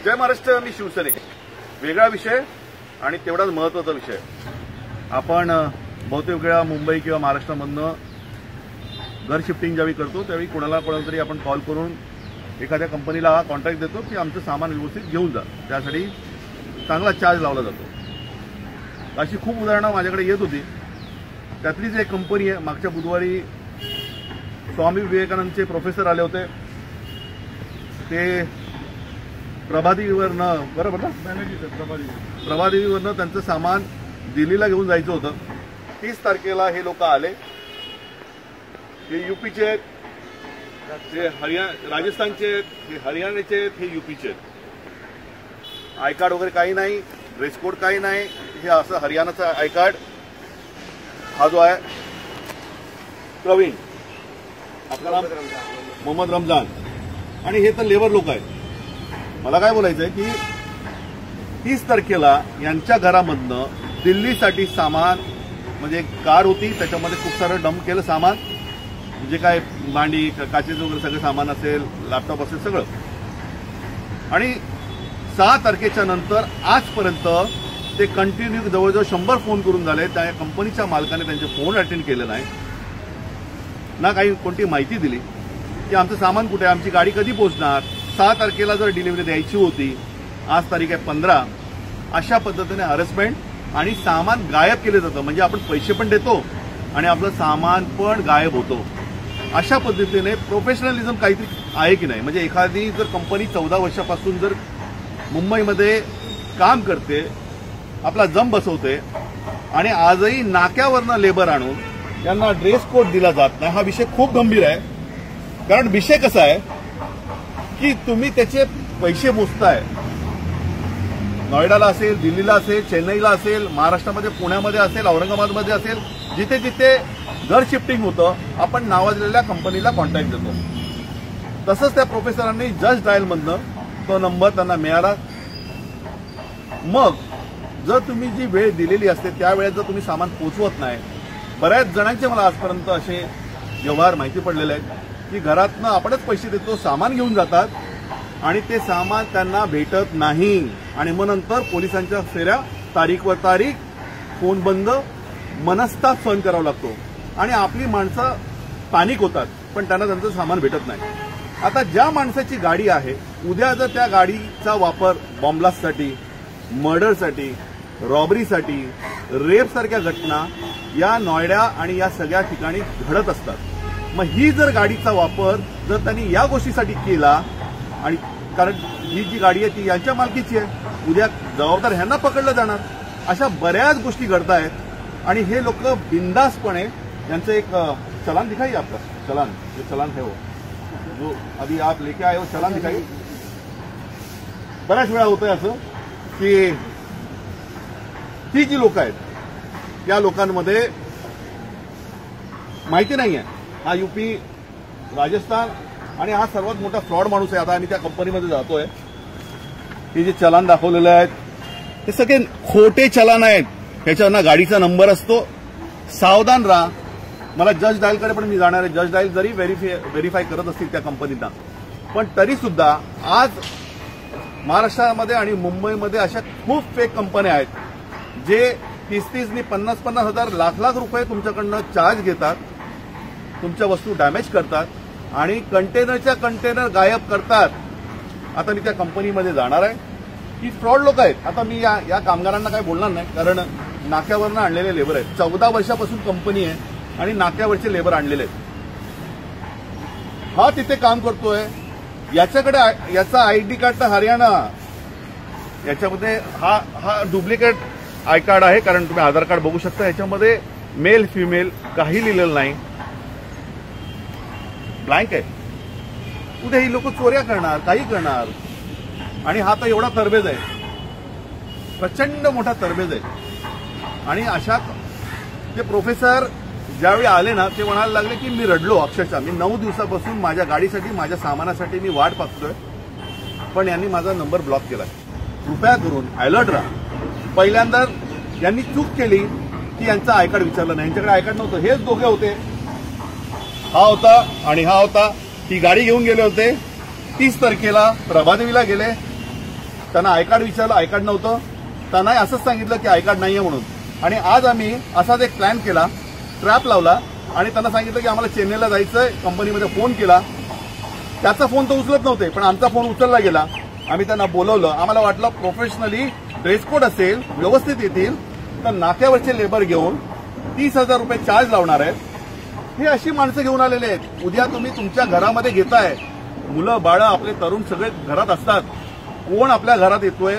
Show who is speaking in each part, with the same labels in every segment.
Speaker 1: जय महाराष्ट्र. मी शिवसैनिक. वेगळा विषय आणि तेवढाच महत्त्वाचा विषय. आपण बहुतेक वेळा मुंबई किंवा महाराष्ट्रामधनं घर शिफ्टिंग ज्यावेळी करतो त्यावेळी कोणाला तरी आपण कॉल करून एखाद्या कंपनीला हा कॉन्ट्रॅक्ट देतो की आमचं सामान व्यवस्थित घेऊन जा. त्यासाठी चांगला चार्ज लावला जातो. अशी खूप उदाहरणं माझ्याकडे येत होती. त्यातलीच एक कंपनी आहे. मागच्या बुधवारी स्वामी विवेकानंदचे प्रोफेसर आले होते. ते प्रभादेवीवरनं बरोबर ना प्रभादेवीवरनं त्यांचं सामान दिल्लीला घेऊन जायचं होतं. 30 तारखेला हे लोक आले. हे यूपीचे आहेत, ते राजस्थानचे आहेत, हे हरियाणाचे आहेत, हे यूपीचे आहेत. आय कार्ड वगैरे काही नाही, ड्रेस कोड काही नाही. हे असं हरियाणाचा आय कार्ड. हा जो आहे प्रवीण, आपलं नाम मोहम्मद रमजान. आणि हे तर लेबर लोक आहेत. मला काय बोलायचं आहे की 30 तारखेला यांच्या घरामधनं दिल्लीसाठी सामान म्हणजे कार होती, त्याच्यामध्ये खूप सारं डंप केलं सामान, म्हणजे काय मांडी काचेचं वगैरे सगळं सामान असेल, लॅपटॉप असेल सगळं. आणि 6 तारखेच्या नंतर आजपर्यंत ते कंटिन्यू जवळजवळ 100 फोन करून झाले. त्या कंपनीच्या मालकाने त्यांचे फोन अटेंड केले नाही ना, काही कोणती माहिती दिली की आमचं सामान कुठे आहे, आमची गाडी कधी पोहोचणार. 6 तारखेला जर डिलिव्हरी द्यायची होती, आज तारीख आहे 15. अशा पद्धतीने हॅरेसमेंट आणि सामान गायब केलं जातं. म्हणजे आपण पैसे पण देतो आणि आपलं सामान पण गायब होतो. अशा पद्धतीने प्रोफेशनलिझम काहीतरी आहे की नाही. म्हणजे एखादी जर कंपनी 14 वर्षापासून जर मुंबईमध्ये काम करते, आपला जम बसवते आणि आजही नाक्यावरनं लेबर आणून त्यांना ड्रेस कोड दिला जात नाही, हा विषय खूप गंभीर आहे. कारण विषय कसा आहे की तुम्ही त्याचे पैसे मोजताय. नोएडाला असेल, दिल्लीला असेल, चेन्नईला असेल, महाराष्ट्रामध्ये पुण्यामध्ये असेल, औरंगाबादमध्ये असेल, जिथे जिथे घर शिफ्टिंग होतं आपण नावाजलेल्या कंपनीला कॉन्टॅक्ट देतो. तसंच त्या प्रोफेसरांनी जस्ट डायलमधनं तो नंबर त्यांना मिळाला. मग जर तुम्ही जी वेळ दिलेली असते त्या वेळेत जर तुम्ही सामान पोचवत नाही, बऱ्याच जणांचे मला आजपर्यंत असे व्यवहार माहिती पडलेले आहेत की घरातनं आपणच पैसे देतो, सामान घेऊन जातात आणि ते सामान त्यांना भेटत नाही. आणि मग नंतर पोलिसांच्या फेऱ्या, तारीखवर तारीख, फोन बंद, मनस्ताप सहन करावा लागतो आणि आपली माणसं पॅनिक होतात, पण त्यांना त्यांचं सामान भेटत नाही. आता ज्या माणसाची गाडी आहे, उद्या जर त्या गाडीचा वापर बॉम्बलास्टसाठी, मर्डरसाठी, रॉबरीसाठी, रेपसारख्या घटना या नोएडा आणि या सगळ्या ठिकाणी घडत असतात. मग ही जर गाडीचा वापर जर त्यांनी या गोष्टीसाठी केला, आणि कारण ही जी गाडी आहे ती यांच्या मालकीची आहे, उद्या जबाबदार ह्यांना पकडलं जाणार. अशा बऱ्याच गोष्टी घडत आहेत आणि हे लोक बिंदासपणे यांचं एक चलान दिखाई आपका चलान, जो चलान है वो जो अभी आप लेके आए हो चलान दिखाई. बऱ्याच वेळा होतंय असं की ही जी लोक आहेत या लोकांमध्ये माहिती नाही आहे. हा यूपी, राजस्थान आणि हा सर्वात मोठा फ्रॉड माणूस आहे. आता आम्ही त्या कंपनीमध्ये जातोय. हे जे चलान दाखवलेले आहेत हे सगळे खोटे चलान आहेत. ह्याच्यावर ना गाडीचा नंबर असतो. सावधान राहा. मला जज डायलकडे पण मी जाणार आहे. जज डायल जरी व्हेरीफाय करत असतील त्या कंपनीला, पण तरी सुद्धा आज महाराष्ट्रामध्ये आणि मुंबईमध्ये अशा खूप फेक कंपन्या आहेत जे 30-30 आणि 50-50 हजार, लाख रुपये तुमच्याकडनं चार्ज घेतात, तुमच्या वस्तू डॅमेज करतात आणि कंटेनरच्या कंटेनर गायब करतात. आता मी त्या कंपनीमध्ये जाणार आहे. ही फ्रॉड लोक आहेत. आता मी या कामगारांना काय बोलणार नाही, कारण नाक्यावरनं आणलेले लेबर आहेत. 14 वर्षापासून कंपनी आहे आणि नाक्यावरचे लेबर आणलेले आहेत. हा तिथे काम करतोय. याच्याकडे याचा आयडी कार्ड तर हरियाणा, याच्यामध्ये हा डुप्लिकेट आय कार्ड आहे. कारण तुम्ही आधार कार्ड बघू शकता, याच्यामध्ये मेल फिमेल काही लिहिलेलं नाही, ब्लँक आहे. उद्या ही लोक चोऱ्या करणार, काही करणार. आणि हा तर एवढा तरबेज आहे, प्रचंड मोठा तरबेज आहे. आणि अशा ते प्रोफेसर ज्यावेळी आले ना, ते म्हणायला लागले की मी रडलो अक्षरशः. मी 9 दिवसापासून माझ्या गाडीसाठी, माझ्या सामानासाठी मी वाट पाहतोय, पण यांनी माझा नंबर ब्लॉक केलाय. कृपया करून अलर्ट राहा. पहिल्यांदा यांनी चूक केली की यांचं आय कार्ड विचारलं नाही. यांच्याकडे आय कार्ड नव्हतं. हेच दोघे होते, हा होता आणि हा होता. ही गाडी घेऊन गेले होते. 30 तारखेला प्रभादेवीला गेले. त्यांना आय कार्ड विचारलं, आय कार्ड नव्हतं. त्यांना असंच सांगितलं की आय कार्ड नाहीये म्हणून. आणि आज आम्ही असाच एक प्लॅन केला, ट्रॅप लावला आणि त्यांना सांगितलं की आम्हाला चेन्नईला जायचंय. कंपनीमध्ये फोन केला, त्याचा फोन तर उचलत नव्हते, पण आमचा फोन उचलला गेला. आम्ही त्यांना बोलवलं. आम्हाला वाटलं प्रोफेशनली ड्रेस कोड असेल, व्यवस्थित येतील, तर नाक्यावरचे लेबर घेऊन 30,000 रुपये चार्ज लावणार आहेत. हे अशी माणसं घेऊन आलेले आहेत. उद्या तुम्ही तुमच्या घरामध्ये घेताय, मुलं बाळं आपले तरुण सगळे घरात असतात. कोण आपल्या घरात येतोय,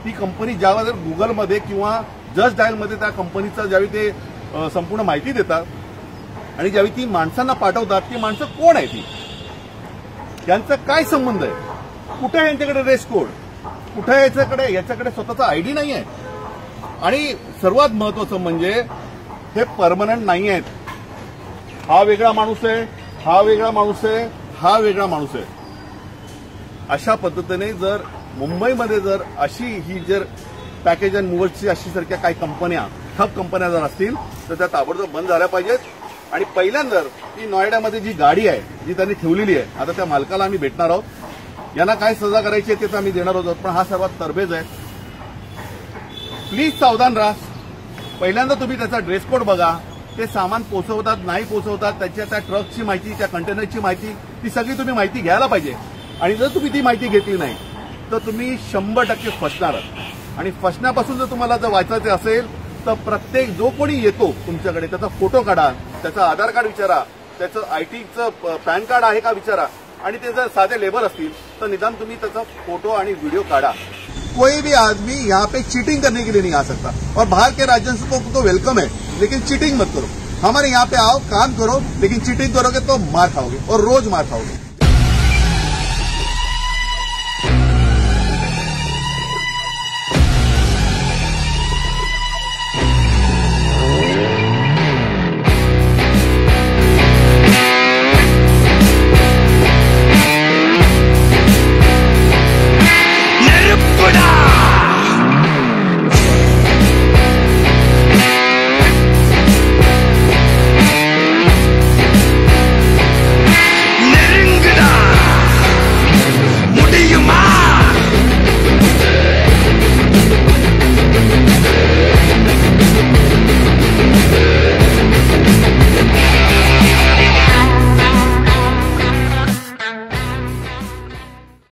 Speaker 1: ती कंपनी ज्यावेळेस गुगलमध्ये किंवा जस्ट डायलमध्ये त्या कंपनीचं ज्यावेळी ते संपूर्ण माहिती देतात आणि ज्यावेळी ती माणसांना पाठवतात, ती माणसं कोण आहे, ती यांचा काय संबंध आहे, कुठे आहे यांच्याकडे ड्रेस कोड, कुठे याच्याकडे स्वतःचा आयडी नाही आहे. आणि सर्वात महत्वाचं म्हणजे हे परमनंट नाही आहेत. हा वेगळा माणूस आहे, हा वेगळा माणूस आहे, हा वेगळा माणूस आहे. अशा पद्धतीने जर मुंबईमध्ये जर अशी ही जर पॅकेज अँड मूव्हर्सची अशी सारख्या काही कंपन्या, ठप कंपन्या जर असतील तर त्या ताबडतोब बंद झाल्या पाहिजेत. आणि पहिल्यांदा ती नोएडामध्ये जी गाडी आहे जी त्यांनी ठेवलेली आहे, आता त्या मालकाला आम्ही भेटणार आहोत. यांना काय सजा करायची आहे ते तर आम्ही देणार आहोत, पण हा सर्वात तरबेज आहे. प्लीज सावधान राहा. पहिल्यांदा तुम्ही त्याचा ड्रेस कोड बघा, ते सामान पोहोचवतात नाही पोहोचवतात, त्याच्या त्या ट्रकची माहिती, त्या कंटेनरची माहिती, ती सगळी तुम्ही माहिती घ्यायला पाहिजे. आणि जर तुम्ही ती माहिती घेतली नाही तर तुम्ही 100% फसणार. आणि फसण्यापासून जर तुम्हाला जर वाचायचे असेल तर प्रत्येक जो कोणी येतो तुमच्याकडे त्याचा फोटो काढा, त्याचं आधार कार्ड विचारा, त्याचं आयटीचं पॅन कार्ड आहे का विचारा. आणि ते जर साधे लेबर असतील तर निदान तुम्ही त्याचा फोटो आणि वीडियो काढा. कोई भी आदमी यहाँ पे चीटिंग करने के लिए नहीं आ सकता. और बाहर के राज्यों को तो वेलकम है, लेकिन चीटिंग मत करो. हमारे यहाँ पे आओ, काम करो, लेकिन चीटिंग करोगे तो मार खाओगे और रोज मार खाओगे.